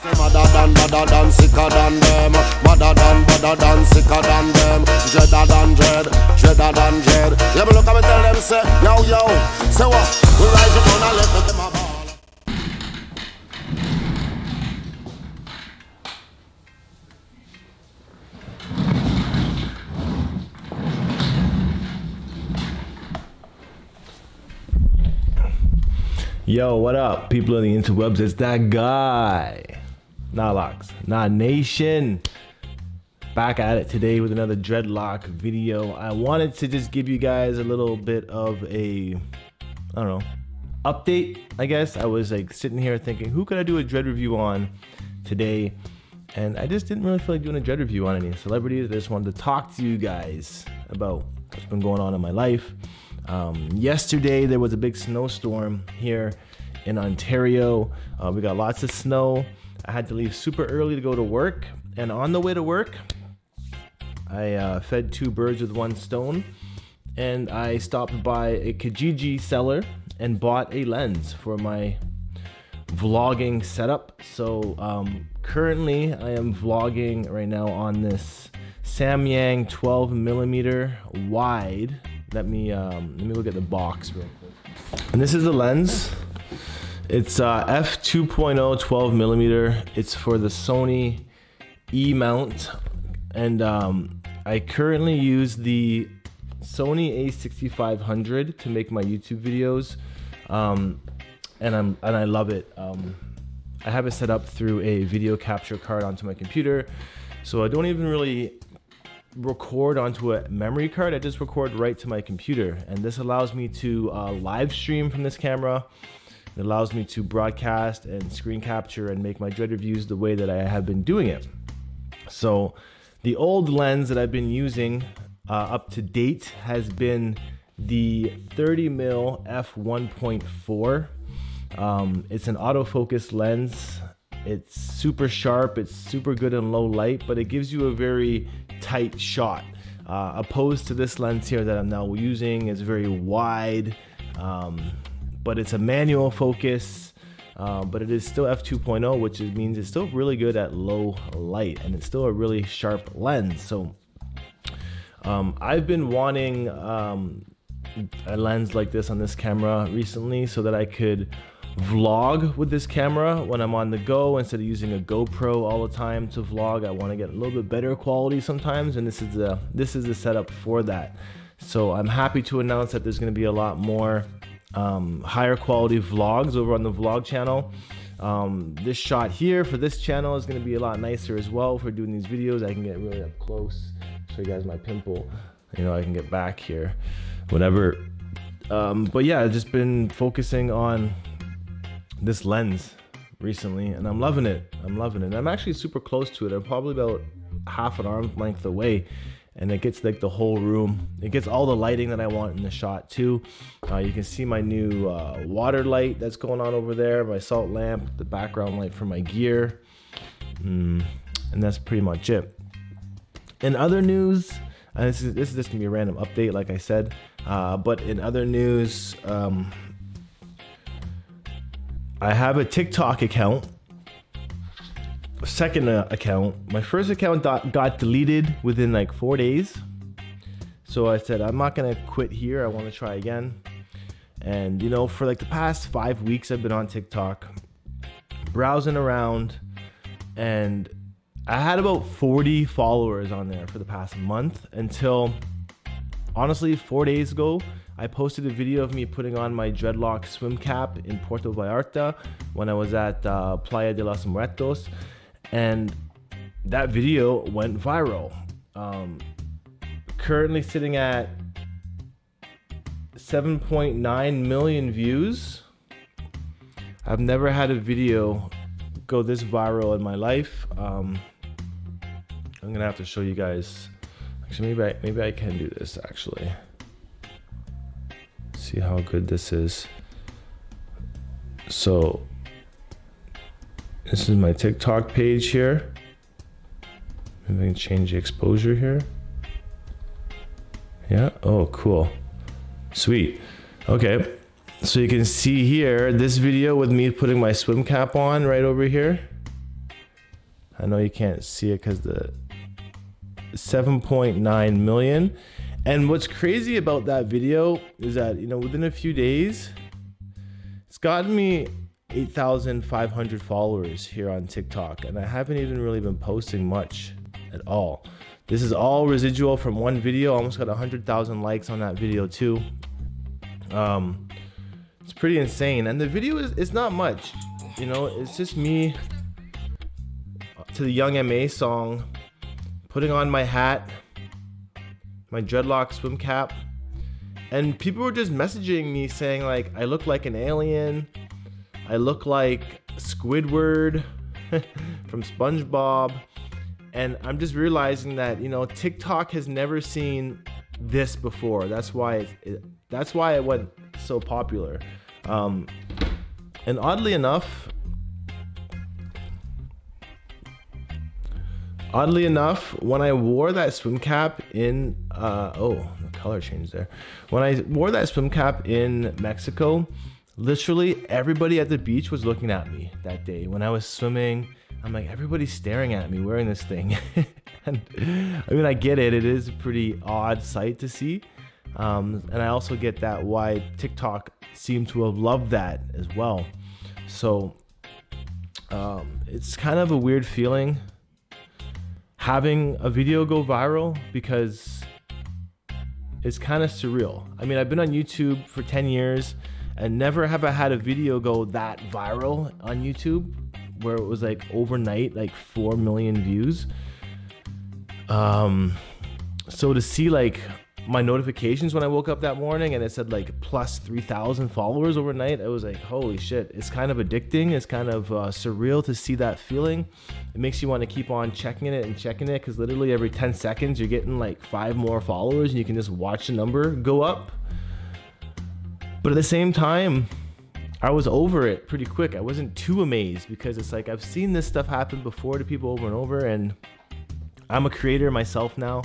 Madder than, sicker than them. Madder than, sicker than them. Dreader than dread, dreader than dread. Yeah, but look at me tell them, say, yo, say what? We rise up on a left them a ball. Yo, what up, people of the interwebs? It's that guy, Dreadlocks, Nation. Back at it today with another Dreadlock video. I wanted to just give you guys a little bit of a, I don't know, update, I guess. I was like sitting here thinking, who could I do a Dread review on today? And I just didn't really feel like doing a Dread review on any celebrities. I just wanted to talk to you guys about what's been going on in my life. Yesterday there was a big snowstorm here in Ontario. We got lots of snow. I had to leave super early to go to work, and on the way to work I fed two birds with one stone, and I stopped by a Kijiji seller and bought a lens for my vlogging setup. So currently I am vlogging right now on this Samyang 12mm wide. Let me look at the box real quick. And this is the lens. It's f2.0 12mm. It's for the Sony E mount, and I currently use the Sony a6500 to make my YouTube videos, and I love it. I have it set up through a video capture card onto my computer, so I don't even really record onto a memory card. I just record right to my computer, and this allows me to live stream from this camera. It allows me to broadcast and screen capture and make my Dread reviews the way that I have been doing it. So the old lens that I've been using up to date has been the 30mm f1.4. It's an autofocus lens. It's super sharp, it's super good in low light, but it gives you a very tight shot. Opposed to this lens here that I'm now using, is very wide, but it's a manual focus, but it is still f2.0, which means it's still really good at low light, and it's still a really sharp lens. So I've been wanting a lens like this on this camera recently so that I could vlog with this camera when I'm on the go instead of using a GoPro all the time to vlog. I want to get a little bit better quality sometimes, and this is the setup for that. So I'm happy to announce that there's going to be a lot more higher quality vlogs over on the vlog channel. This shot here for this channel is going to be a lot nicer as well. For doing these videos, I can get really up close, show you guys my pimple. You know, I can get back here, whatever. But yeah, I've just been focusing on this lens recently, and I'm loving it. I'm actually super close to it. I'm probably about half an arm's length away, and it gets like the whole room. It gets all the lighting that I want in the shot too. You can see my new water light that's going on over there, my salt lamp, the background light for my gear, and that's pretty much it. In other news, this is just gonna be a random update, like I said, but in other news, I have a TikTok account, a second account. My first account got deleted within like 4 days. So I said, I'm not gonna quit here. I want to try again. And you know, for like the past 5 weeks, I've been on TikTok, browsing around, and I had about 40 followers on there for the past month until, honestly, 4 days ago, I posted a video of me putting on my Dreadlock swim cap in Puerto Vallarta when I was at Playa de los Muertos, and that video went viral. Currently sitting at 7.9 million views. I've never had a video go this viral in my life. I'm gonna have to show you guys. Actually, maybe I can do this actually. See how good this is. So this is my TikTok page here. Maybe I can change the exposure here. Yeah, oh cool, sweet. Okay, so you can see here this video with me putting my swim cap on right over here. I know you can't see it because the 7.9 million. And what's crazy about that video is that, you know, within a few days, it's gotten me 8,500 followers here on TikTok, and I haven't even really been posting much at all. This is all residual from one video. I almost got 100,000 likes on that video too. It's pretty insane, and the video it's not much, you know. It's just me to the Young M.A. song, putting on my hat, my dreadlock swim cap, and people were just messaging me saying like I look like an alien, I look like Squidward from SpongeBob. And I'm just realizing that, you know, TikTok has never seen this before. That's why it went so popular. And oddly enough, when I wore that swim cap in the color changed there. When I wore that swim cap in Mexico, literally everybody at the beach was looking at me that day when I was swimming. I'm like, everybody's staring at me wearing this thing. And I mean, I get it. It is a pretty odd sight to see. And I also get that why TikTok seemed to have loved that as well. So it's kind of a weird feeling having a video go viral, because it's kind of surreal. I mean, I've been on YouTube for 10 years and never have I had a video go that viral on YouTube, where it was like overnight, like 4 million views. So to see like my notifications when I woke up that morning and it said like plus 3,000 followers overnight, I was like, holy shit. It's kind of addicting. It's kind of surreal to see that feeling. It makes you want to keep on checking it, because literally every 10 seconds you're getting like 5 more followers and you can just watch the number go up. But at the same time, I was over it pretty quick. I wasn't too amazed, because it's like I've seen this stuff happen before to people over and over, and I'm a creator myself now.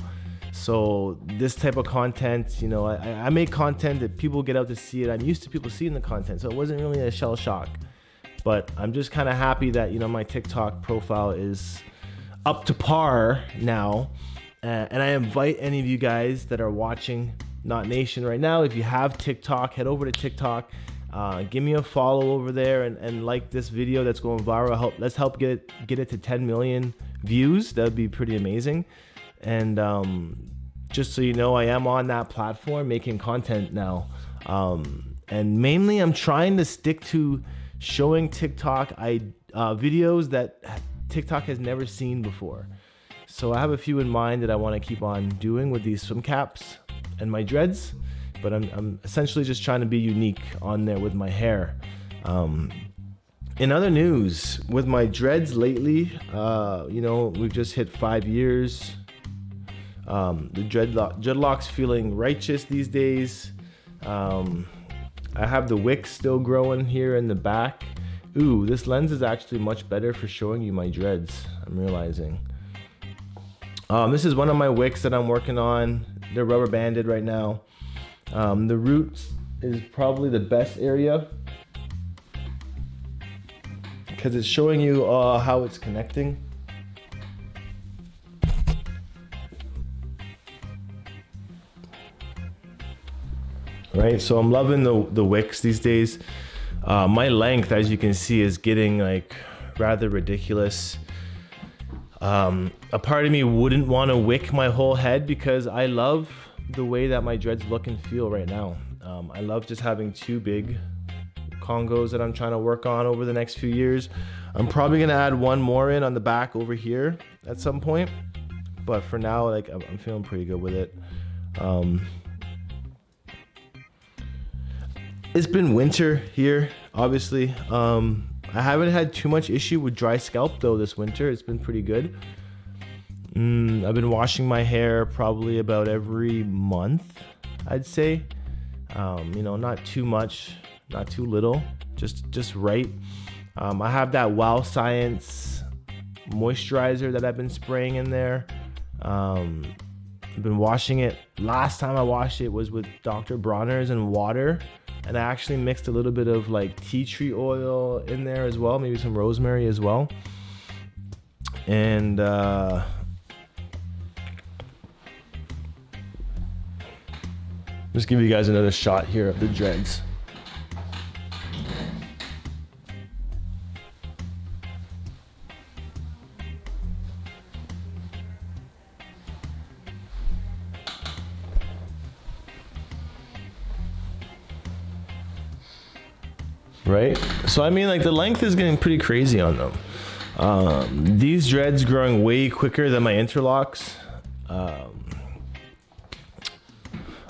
So this type of content, you know, I make content that people get out to see it. I'm used to people seeing the content, so it wasn't really a shell shock. But I'm just kind of happy that, you know, my TikTok profile is up to par now. And I invite any of you guys that are watching Not Nation right now, if you have TikTok, head over to TikTok. Give me a follow over there and like this video that's going viral. Let's help get it to 10 million views. That would be pretty amazing. And just so you know, I am on that platform making content now. And mainly I'm trying to stick to showing TikTok videos that TikTok has never seen before. So I have a few in mind that I want to keep on doing with these swim caps and my dreads. But I'm essentially just trying to be unique on there with my hair. In other news, with my dreads lately, you know, we've just hit 5 years. The dreadlocks feeling righteous these days. I have the wick still growing here in the back. Ooh, this lens is actually much better for showing you my dreads, I'm realizing. This is one of my wicks that I'm working on. They're rubber banded right now. The roots is probably the best area, because it's showing you how it's connecting. Right, so I'm loving the wicks these days. My length, as you can see, is getting like rather ridiculous. A part of me wouldn't want to wick my whole head, because I love the way that my dreads look and feel right now. I love just having 2 big congos that I'm trying to work on over the next few years. I'm probably gonna add 1 more in on the back over here at some point, but for now, like, I'm feeling pretty good with it. It's been winter here, obviously. I haven't had too much issue with dry scalp though this winter. It's been pretty good. I've been washing my hair probably about every month, I'd say. You know, not too much, not too little, just right. I have that Wow Science moisturizer that I've been spraying in there. I've been washing it. Last time I washed it was with Dr. Bronner's and water. And I actually mixed a little bit of like tea tree oil in there as well, maybe some rosemary as well. And just give you guys another shot here of the dreads. Right? So I mean, like, the length is getting pretty crazy on them. These dreads growing way quicker than my interlocks.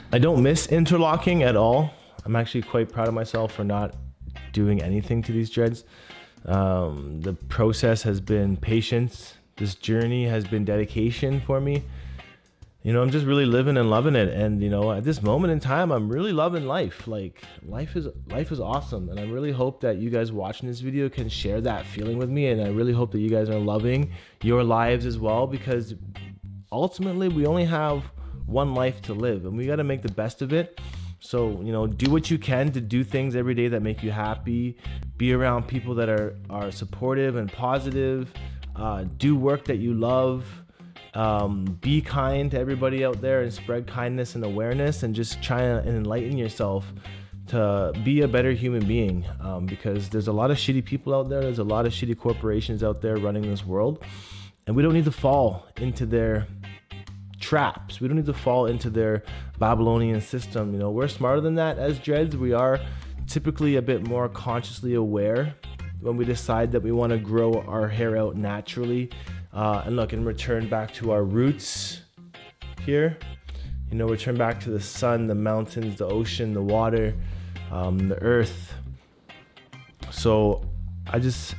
I don't miss interlocking at all. I'm actually quite proud of myself for not doing anything to these dreads. The process has been patience. This journey has been dedication for me. You know, I'm just really living and loving it. And, you know, at this moment in time, I'm really loving life. Like, life is awesome. And I really hope that you guys watching this video can share that feeling with me. And I really hope that you guys are loving your lives as well, because ultimately we only have one life to live and we got to make the best of it. So, you know, do what you can to do things every day that make you happy. Be around people that are supportive and positive. Do work that you love. Be kind to everybody out there and spread kindness and awareness, and just try and enlighten yourself to be a better human being, because there's a lot of shitty people out there. There's a lot of shitty corporations out there running this world, and we don't need to fall into their traps. We don't need to fall into their Babylonian system. You know, we're smarter than that as dreads. We are typically a bit more consciously aware when we decide that we want to grow our hair out naturally. And look, and return back to our roots here. You know, return back to the sun, the mountains, the ocean, the water, the earth. So I just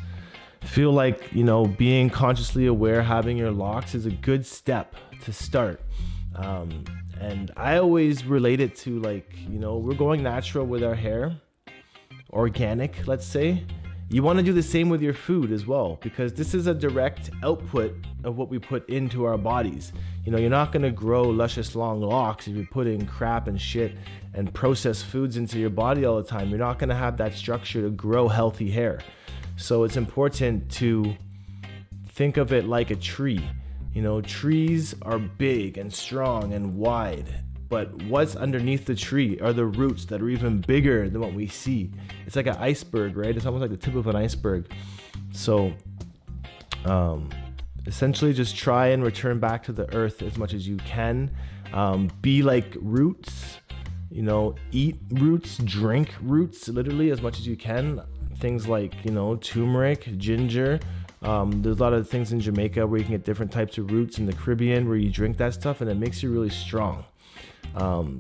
feel like, you know, being consciously aware, having your locks is a good step to start. And I always relate it to, like, you know, we're going natural with our hair, organic, let's say. You want to do the same with your food as well, because this is a direct output of what we put into our bodies. You know, you're not going to grow luscious long locks if you're putting crap and shit and processed foods into your body all the time. You're not going to have that structure to grow healthy hair. So it's important to think of it like a tree. You know, trees are big and strong and wide, but what's underneath the tree are the roots that are even bigger than what we see. It's like an iceberg, right? It's almost like the tip of an iceberg. So essentially just try and return back to the earth as much as you can. Be like roots, you know, eat roots, drink roots, literally as much as you can. Things like, you know, turmeric, ginger. There's a lot of things in Jamaica where you can get different types of roots, in the Caribbean where you drink that stuff and it makes you really strong.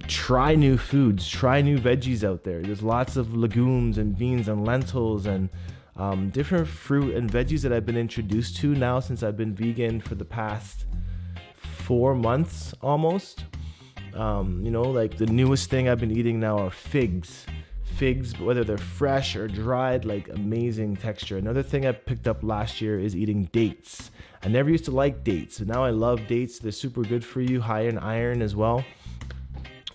Try new foods, try new veggies out there. There's lots of legumes and beans and lentils and different fruit and veggies that I've been introduced to now since I've been vegan for the past 4 months almost. You know, like the newest thing I've been eating now are figs. Figs, whether they're fresh or dried, like amazing texture. Another thing I picked up last year is eating dates. I never used to like dates, but now I love dates. They're super good for you, high in iron as well.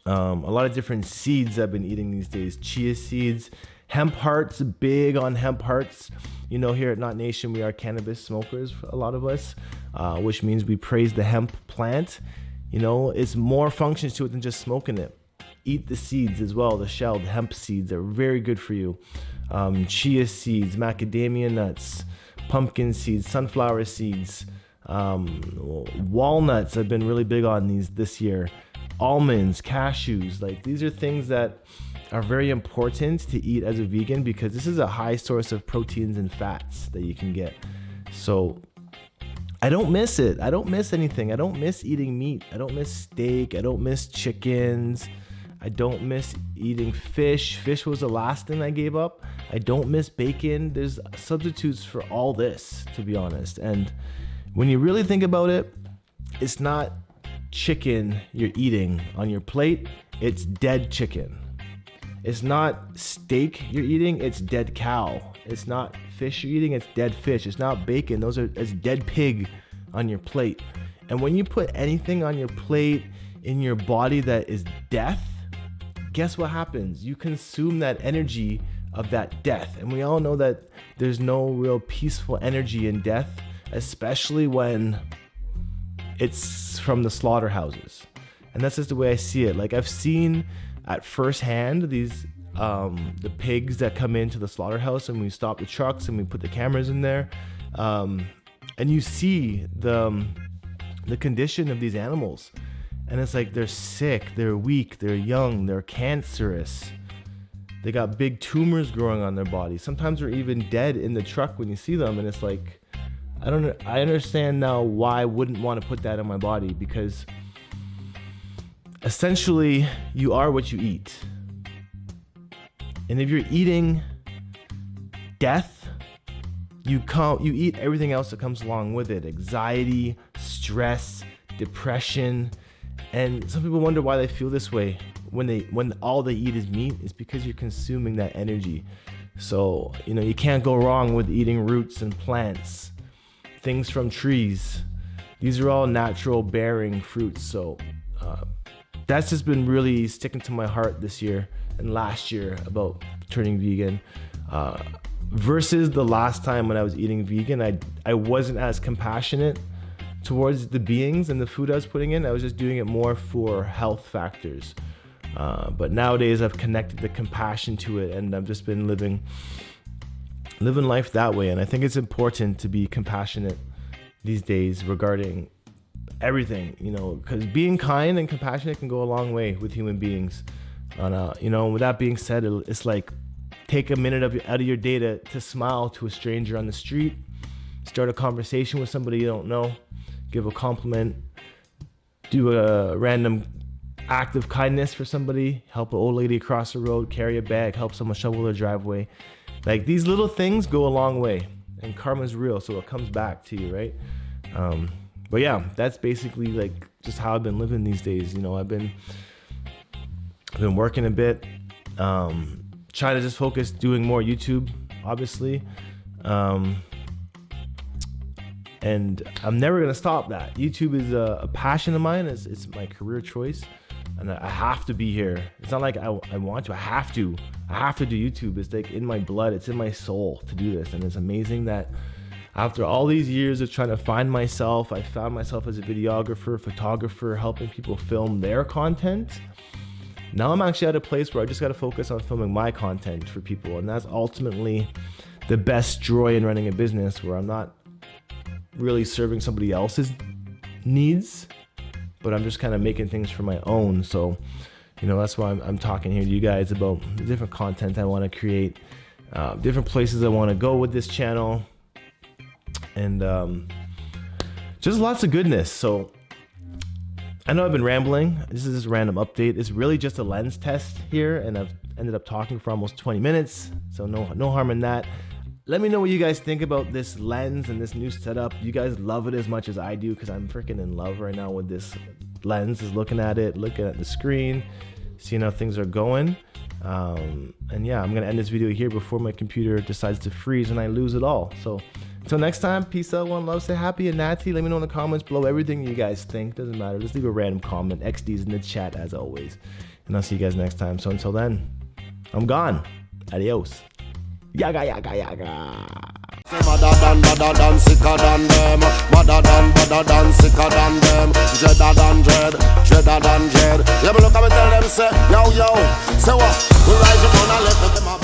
A lot of different seeds I've been eating these days. Chia seeds, hemp hearts, big on hemp hearts. You know, here at Not Nation, we are cannabis smokers, a lot of us, which means we praise the hemp plant. You know, it's more functions to it than just smoking it. Eat the seeds as well. The shelled hemp seeds are very good for you. Chia seeds, macadamia nuts, pumpkin seeds, sunflower seeds, walnuts. I've been really big on these this year. Almonds, cashews, like these are things that are very important to eat as a vegan, because this is a high source of proteins and fats that you can get. So I don't miss it. I don't miss anything. I don't miss eating meat. I don't miss steak. I don't miss chickens. I don't miss eating fish. Fish was the last thing I gave up. I don't miss bacon. There's substitutes for all this, to be honest. And when you really think about it, it's not chicken you're eating on your plate, it's dead chicken. It's not steak you're eating, it's dead cow. It's not fish you're eating, it's dead fish. It's not bacon, it's dead pig on your plate. And when you put anything on your plate in your body that is death, guess what happens? You consume that energy of that death. And we all know that there's no real peaceful energy in death. especially when it's from the slaughterhouses. And that's just the way I see it. Like, I've seen at first hand these the pigs that come into the slaughterhouse, and we stop the trucks and we put the cameras in there, and you see the condition of these animals, and it's like they're sick, they're weak, they're young, they're cancerous, they got big tumors growing on their body. Sometimes they're even dead in the truck when you see them, and it's like, I understand now why I wouldn't want to put that on my body, because essentially you are what you eat. And if you're eating death, you eat everything else that comes along with it: anxiety, stress, depression. And some people wonder why they feel this way when all they eat is meat. It's because you're consuming that energy. So, you can't go wrong with eating roots and plants, things from trees. These are all natural bearing fruits. So that's just been really sticking to my heart this year and last year about turning vegan. Versus the last time when I was eating vegan, I wasn't as compassionate towards the beings and the food I was putting in. I was just doing it more for health factors. But nowadays I've connected the compassion to it, and I've just been living life that way. And I think it's important to be compassionate these days regarding everything, because being kind and compassionate can go a long way with human beings. And with that being said, it's like, take a minute out of your day to smile to a stranger on the street, start a conversation with somebody you don't know, give a compliment, do a random act of kindness for somebody, help an old lady across the road carry a bag, help someone shovel their driveway. Like, these little things go a long way, and karma's real, so it comes back to you, right? But yeah, that's basically like just how I've been living these days. I've been working a bit, trying to just focus doing more YouTube, obviously. And I'm never going to stop that. YouTube is a passion of mine. It's my career choice, and I have to be here. It's not like I want to. I have to do YouTube. It's like in my blood. It's in my soul to do this. And it's amazing that after all these years of trying to find myself, I found myself as a videographer, photographer, helping people film their content. Now I'm actually at a place where I just got to focus on filming my content for people. And that's ultimately the best joy in running a business, where I'm not really serving somebody else's needs, but I'm just kind of making things for my own. So, that's why I'm talking here to you guys about the different content I want to create, different places I want to go with this channel, and just lots of goodness. So I know I've been rambling. This is just a random update. It's really just a lens test here, and I've ended up talking for almost 20 minutes, so no harm in that. Let me know what you guys think about this lens and this new setup. You guys love it as much as I do, because I'm freaking in love right now with this lens. Is looking at the screen, seeing how things are going. And yeah, I'm gonna end this video here before my computer decides to freeze and I lose it all. So until next time, peace out, one love, stay happy and natty. Let me know in the comments below everything you guys think. Doesn't matter, just leave a random comment. XD's in the chat as always, and I'll see you guys next time. So until then, I'm gone. Adios. Yaga yaga yaga. Badder than, sicker than them. Badder than, sicker than them. Dreader than dread, dreader than dread. Yeah, but look at me, tell them, say, yo, say what? We rise up on a left,